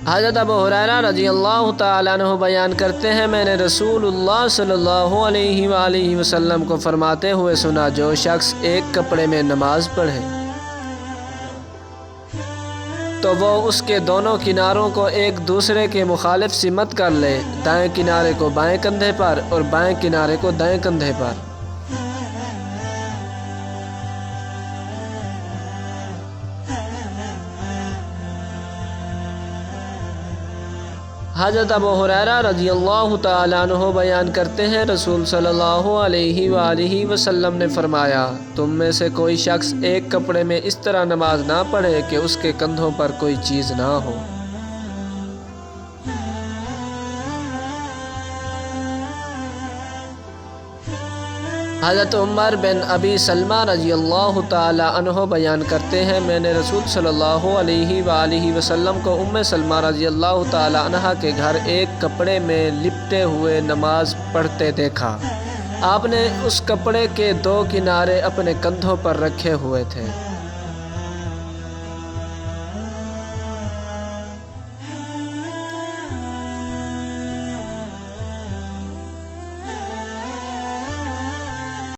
حضرت ابو ہریرہ رضی اللہ تعالیٰ عنہ بیان کرتے ہیں، میں نے رسول اللہ صلی اللہ علیہ وآلہ وسلم کو فرماتے ہوئے سنا، جو شخص ایک کپڑے میں نماز پڑھے تو وہ اس کے دونوں کناروں کو ایک دوسرے کے مخالف سمت کر لے، دائیں کنارے کو بائیں کندھے پر اور بائیں کنارے کو دائیں کندھے پر۔ حضرت ابو ہریرہ رضی اللہ تعالیٰ عنہ بیان کرتے ہیں، رسول صلی اللہ علیہ وآلہ وسلم نے فرمایا، تم میں سے کوئی شخص ایک کپڑے میں اس طرح نماز نہ پڑھے کہ اس کے کندھوں پر کوئی چیز نہ ہو۔ حضرت عمر بن ابی سلمہ رضی اللہ تعالی عنہ بیان کرتے ہیں، میں نے رسول صلی اللہ علیہ وآلہ وسلم کو ام سلمہ رضی اللہ تعالی عنہ کے گھر ایک کپڑے میں لپٹے ہوئے نماز پڑھتے دیکھا۔ آپ نے اس کپڑے کے دو کنارے اپنے کندھوں پر رکھے ہوئے تھے۔